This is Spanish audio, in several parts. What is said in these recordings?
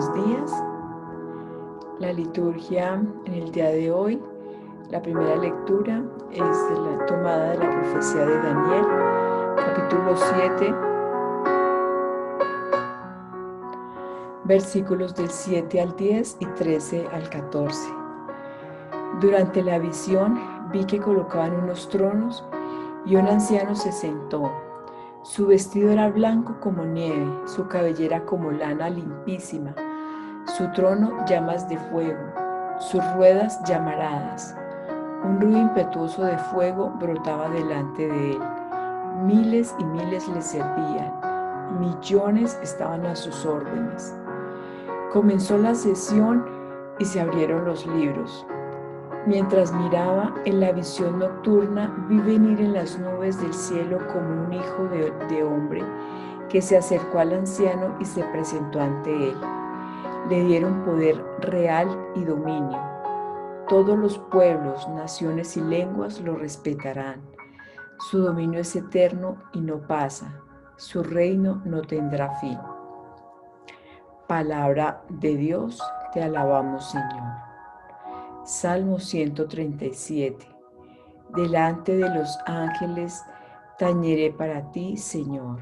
buenos días. La liturgia en el día de hoy, la primera lectura es de la tomada de la profecía de Daniel, capítulo 7, versículos del 7 al 10 y 13 al 14. Durante la visión vi que colocaban unos tronos y un anciano se sentó. Su vestido era blanco como nieve, su cabellera como lana limpísima, su trono llamas de fuego, sus ruedas llamaradas. Un ruido impetuoso de fuego brotaba delante de él. Miles y miles le servían, millones estaban a sus órdenes. Comenzó la sesión y se abrieron los libros. Mientras miraba en la visión nocturna, vi venir en las nubes del cielo como un hijo de hombre que se acercó al anciano y se presentó ante él. Le dieron poder real y dominio. Todos los pueblos, naciones y lenguas lo respetarán. Su dominio es eterno y no pasa. Su reino no tendrá fin. Palabra de Dios, te alabamos, Señor. Salmo 137. Delante de los ángeles tañeré para ti, Señor.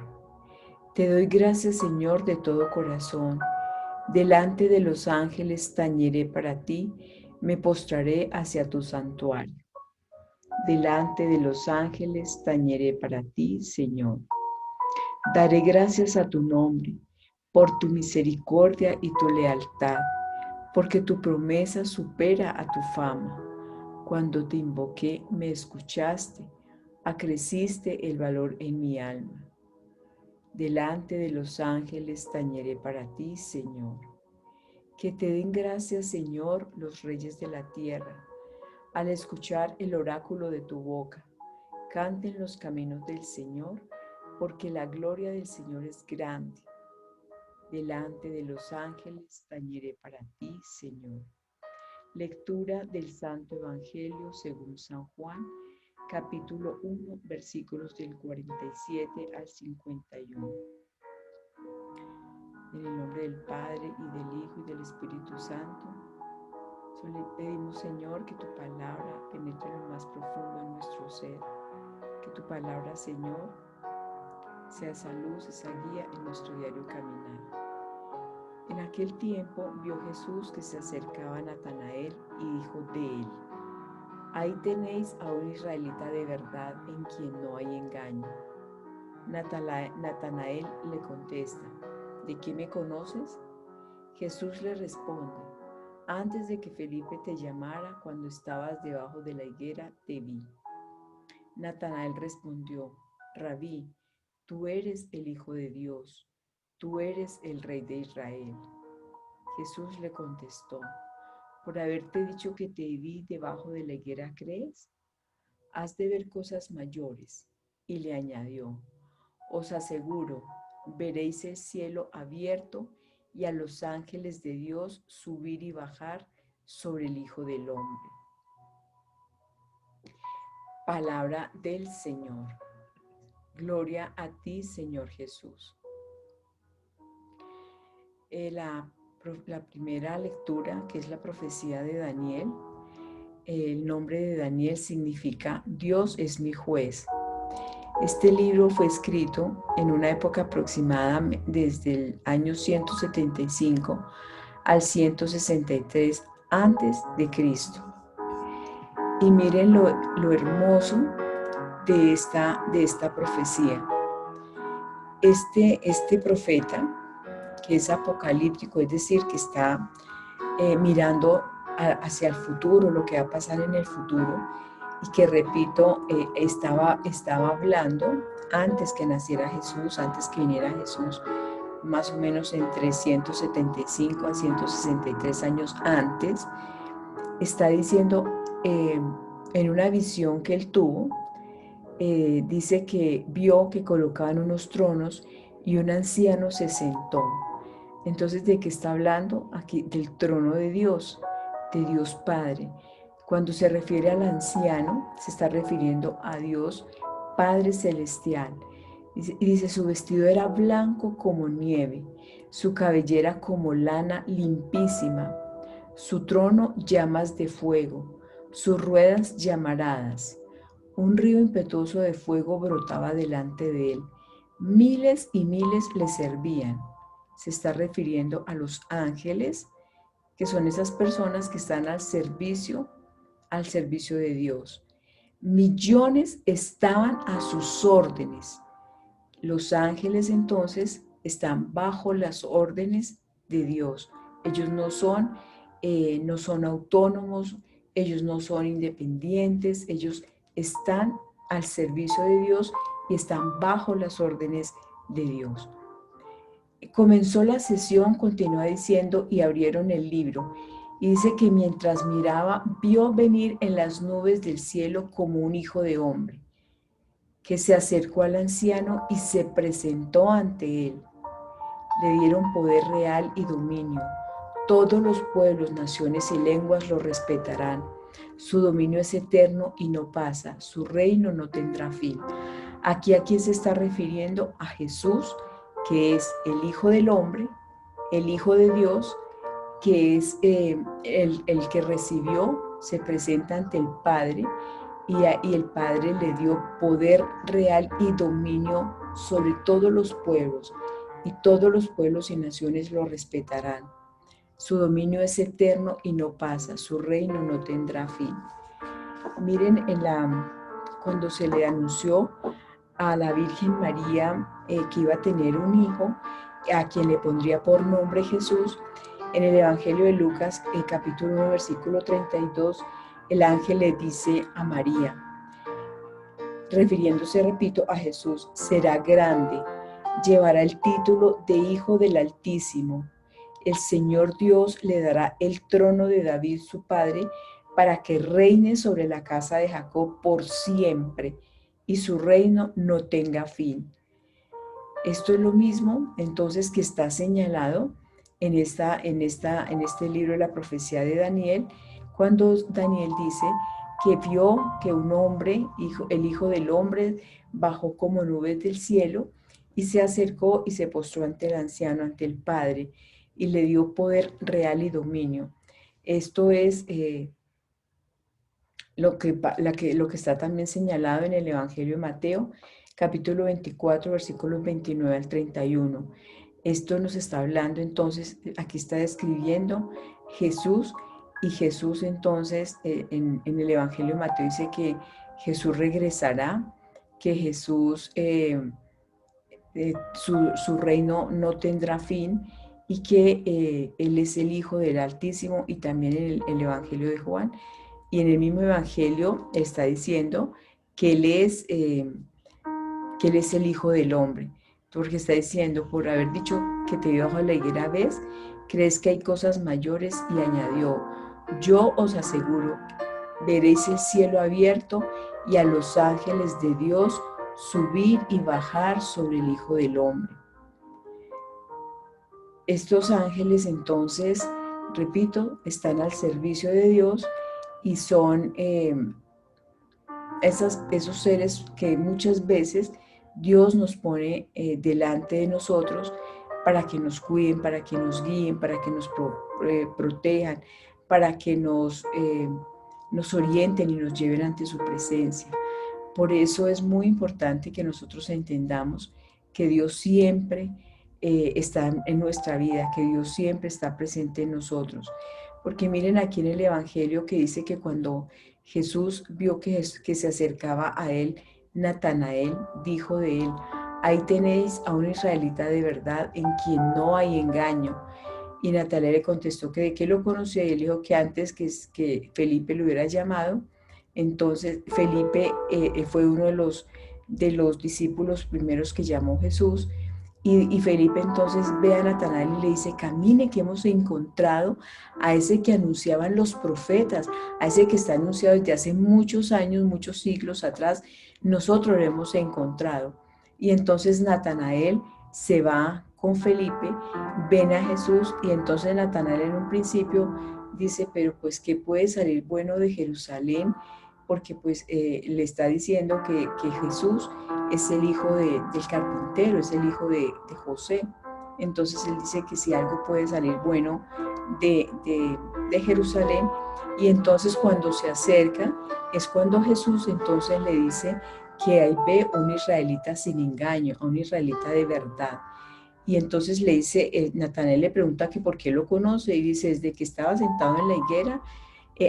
Te doy gracias, Señor, de todo corazón. Delante de los ángeles tañeré para ti, me postraré hacia tu santuario. Delante de los ángeles tañeré para ti, Señor. Daré gracias a tu nombre, por tu misericordia y tu lealtad, porque tu promesa supera a tu fama. Cuando te invoqué, me escuchaste, acreciste el valor en mi alma. Delante de los ángeles tañeré para ti, Señor. Que te den gracias, Señor, los reyes de la tierra, al escuchar el oráculo de tu boca. Canten los caminos del Señor, porque la gloria del Señor es grande. Delante de los ángeles tañeré para ti, Señor. Lectura del Santo Evangelio según San Juan, capítulo 1, versículos del 47 al 51. En el nombre del Padre, y del Hijo, y del Espíritu Santo, solo le pedimos, Señor, que tu palabra penetre en lo más profundo de nuestro ser. Que tu palabra, Señor, sea esa luz, esa guía en nuestro diario caminar. En aquel tiempo vio Jesús que se acercaba a Natanael y dijo de él: ahí tenéis a un israelita de verdad en quien no hay engaño. Natanael le contesta: ¿de qué me conoces? Jesús le responde: antes de que Felipe te llamara, cuando estabas debajo de la higuera, te vi. Natanael respondió: Rabí, tú eres el Hijo de Dios, tú eres el Rey de Israel. Jesús le contestó: por haberte dicho que te vi debajo de la higuera, ¿crees? Has de ver cosas mayores. Y le añadió: os aseguro, veréis el cielo abierto y a los ángeles de Dios subir y bajar sobre el Hijo del Hombre. Palabra del Señor. Gloria a ti, Señor Jesús. La primera lectura, que es la profecía de Daniel, el nombre de Daniel significa Dios es mi juez. Este libro fue escrito en una época aproximada desde el año 175 al 163 antes de Cristo. Y miren lo hermoso de esta profecía. Este profeta, que es apocalíptico, es decir, que está mirando hacia el futuro, lo que va a pasar en el futuro, y que, repito, estaba hablando antes que naciera Jesús, antes que viniera Jesús, más o menos entre 175 a 163 años antes. Está diciendo, en una visión que él tuvo, dice que vio que colocaban unos tronos y un anciano se sentó. Entonces, ¿de qué está hablando? Aquí del trono de Dios Padre. Cuando se refiere al anciano, se está refiriendo a Dios Padre Celestial. Y dice, su vestido era blanco como nieve, su cabellera como lana limpísima, su trono llamas de fuego, sus ruedas llamaradas. Un río impetuoso de fuego brotaba delante de él. Miles y miles le servían. Se está refiriendo a los ángeles, que son esas personas que están al servicio de Dios. Millones estaban a sus órdenes. Los ángeles entonces están bajo las órdenes de Dios. Ellos no son autónomos, ellos no son independientes, ellos están al servicio de Dios y están bajo las órdenes de Dios. Comenzó la sesión, continúa diciendo, y abrieron el libro. Y dice que mientras miraba, vio venir en las nubes del cielo como un hijo de hombre, que se acercó al anciano y se presentó ante él. Le dieron poder real y dominio. Todos los pueblos, naciones y lenguas lo respetarán. Su dominio es eterno y no pasa. Su reino no tendrá fin. Aquí a quién se está refiriendo: a Jesús, que es el Hijo del Hombre, el Hijo de Dios, que es el que recibió, se presenta ante el Padre, y el Padre le dio poder real y dominio sobre todos los pueblos, y todos los pueblos y naciones lo respetarán. Su dominio es eterno y no pasa, su reino no tendrá fin. Miren, cuando se le anunció a la Virgen María que iba a tener un hijo, a quien le pondría por nombre Jesús, en el Evangelio de Lucas, capítulo 1, versículo 32, el ángel le dice a María, refiriéndose, repito, a Jesús: será grande, llevará el título de Hijo del Altísimo. El Señor Dios le dará el trono de David, su padre, para que reine sobre la casa de Jacob por siempre, y su reino no tenga fin. Esto es lo mismo, entonces, que está señalado en este libro de la profecía de Daniel, cuando Daniel dice que vio que un hombre, el Hijo del Hombre, bajó como nubes del cielo y se acercó y se postró ante el anciano, ante el Padre, y le dio poder real y dominio. Esto es lo que está también señalado en el Evangelio de Mateo, capítulo 24, versículos 29 al 31. Esto nos está hablando entonces, aquí está describiendo Jesús, y Jesús entonces en el Evangelio de Mateo dice que Jesús regresará, que Jesús, su reino no tendrá fin, y que Él es el Hijo del Altísimo. Y también en el Evangelio de Juan, y en el mismo Evangelio está diciendo que Él es el Hijo del Hombre, porque está diciendo: por haber dicho que te vio bajo la higuera, ¿ves? ¿Crees que hay cosas mayores? Y añadió: yo os aseguro, veréis el cielo abierto y a los ángeles de Dios subir y bajar sobre el Hijo del Hombre. Estos ángeles entonces, repito, están al servicio de Dios y son esos seres que muchas veces Dios nos pone delante de nosotros para que nos cuiden, para que nos guíen, para que nos protejan, para que nos orienten y nos lleven ante su presencia. Por eso es muy importante que nosotros entendamos que Dios siempre está en nuestra vida, que Dios siempre está presente en nosotros. Porque miren aquí en el Evangelio que dice que cuando Jesús vio que se acercaba a él, Natanael dijo de él: ahí tenéis a un israelita de verdad, en quien no hay engaño. Y Natanael le contestó que de qué lo conocía, y él dijo que antes que Felipe lo hubiera llamado. Entonces Felipe fue uno de los discípulos primeros que llamó Jesús. Y Felipe entonces ve a Natanael y le dice: camine, que hemos encontrado a ese que anunciaban los profetas, a ese que está anunciado desde hace muchos años, muchos siglos atrás. Nosotros lo hemos encontrado. Y entonces Natanael se va con Felipe, ven a Jesús, y entonces Natanael en un principio dice: pero pues ¿qué puede salir bueno de Jerusalén? porque pues le está diciendo que Jesús es el hijo del carpintero, es el hijo de José. Entonces él dice que si algo puede salir bueno de Jerusalén, y entonces cuando se acerca es cuando Jesús entonces le dice que ahí ve un israelita sin engaño, a un israelita de verdad. Y entonces le dice, Natanael le pregunta que por qué lo conoce, y dice, desde que estaba sentado en la higuera,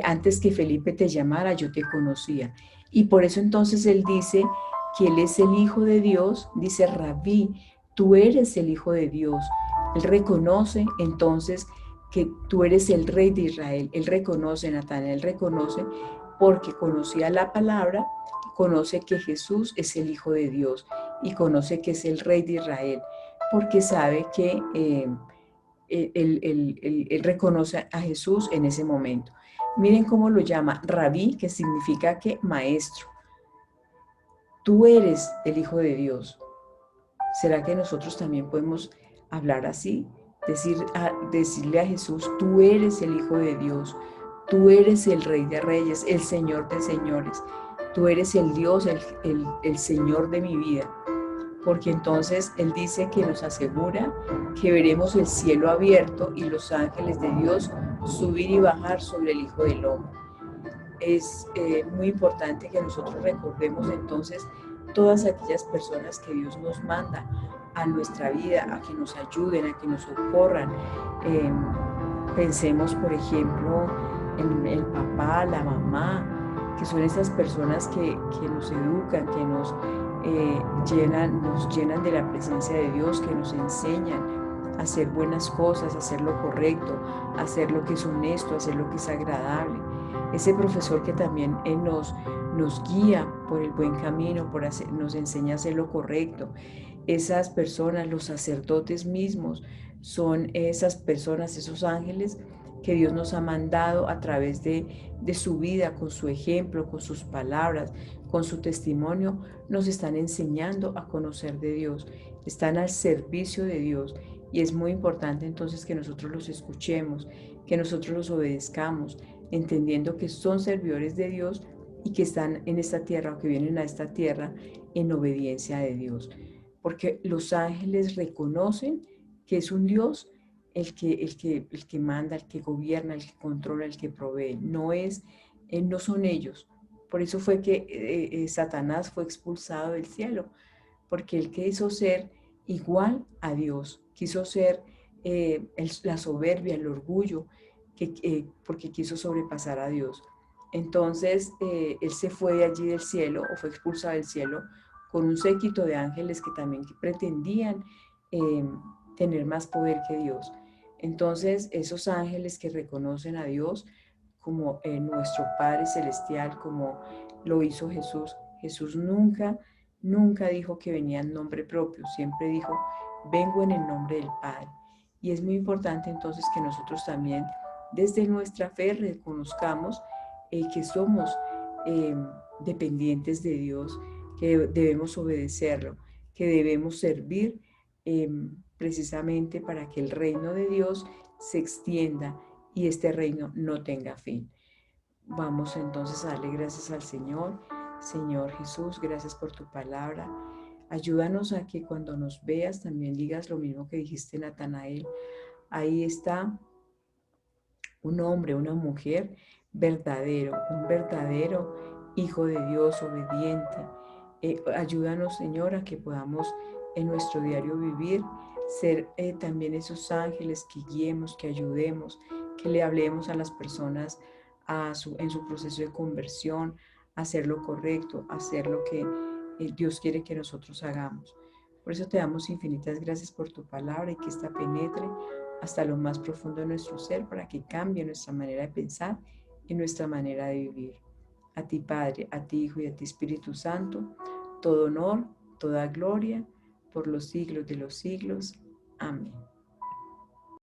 antes que Felipe te llamara, yo te conocía. Y por eso entonces él dice que él es el Hijo de Dios, dice, Rabí, tú eres el Hijo de Dios. Él reconoce entonces que tú eres el Rey de Israel. Él reconoce, Natanael reconoce, porque conocía la palabra, conoce que Jesús es el Hijo de Dios y conoce que es el Rey de Israel, porque sabe que él reconoce a Jesús en ese momento. Miren cómo lo llama Rabí, que significa que maestro. Tú eres el Hijo de Dios. ¿Será que nosotros también podemos hablar así? Decirle a Jesús, tú eres el Hijo de Dios, tú eres el Rey de Reyes, el Señor de Señores, tú eres el Dios, el Señor de mi vida. Porque entonces Él dice que nos asegura que veremos el cielo abierto y los ángeles de Dios subir y bajar sobre el Hijo del Hombre. Es muy importante que nosotros recordemos entonces todas aquellas personas que Dios nos manda a nuestra vida, a que nos ayuden, a que nos socorran. Pensemos, por ejemplo, en el papá, la mamá, que son esas personas que nos educan, que nos llenan de la presencia de Dios, que nos enseñan a hacer buenas cosas, a hacer lo correcto, a hacer lo que es honesto, a hacer lo que es agradable. Ese profesor que también nos guía por el buen camino, nos enseña a hacer lo correcto. Esas personas, los sacerdotes mismos, son esas personas, esos ángeles que Dios nos ha mandado a través de su vida, con su ejemplo, con sus palabras, con su testimonio, nos están enseñando a conocer de Dios, están al servicio de Dios. Y es muy importante entonces que nosotros los escuchemos, que nosotros los obedezcamos, entendiendo que son servidores de Dios y que están en esta tierra o que vienen a esta tierra en obediencia de Dios. Porque los ángeles reconocen que es un Dios el que manda, el que gobierna, el que controla, el que provee. No son ellos. Por eso fue que Satanás fue expulsado del cielo, porque él quiso ser igual a Dios, quiso ser la soberbia, el orgullo, porque quiso sobrepasar a Dios. Entonces él se fue de allí del cielo, o fue expulsado del cielo, con un séquito de ángeles que también pretendían eh, tener más poder que Dios. Entonces esos ángeles que reconocen a Dios como nuestro Padre Celestial, como lo hizo Jesús. Jesús nunca dijo que venía en nombre propio, siempre dijo, vengo en el nombre del Padre. Y es muy importante entonces que nosotros también desde nuestra fe reconozcamos que somos dependientes de Dios, que debemos obedecerlo, que debemos servir precisamente para que el reino de Dios se extienda y este reino no tenga fin. Vamos entonces a darle gracias al Señor. Señor Jesús, gracias por tu palabra. Ayúdanos a que cuando nos veas también digas lo mismo que dijiste, Natanael. Ahí está un hombre, una mujer verdadero, un verdadero Hijo de Dios obediente. Ayúdanos, Señor, a que podamos en nuestro diario vivir ser también esos ángeles que guiemos, que ayudemos, que le hablemos a las personas en su proceso de conversión, hacer lo correcto, hacer lo que Dios quiere que nosotros hagamos. Por eso te damos infinitas gracias por tu palabra y que ésta penetre hasta lo más profundo de nuestro ser para que cambie nuestra manera de pensar y nuestra manera de vivir. A ti, Padre, a ti, Hijo y a ti, Espíritu Santo, todo honor, toda gloria, por los siglos de los siglos. Amén.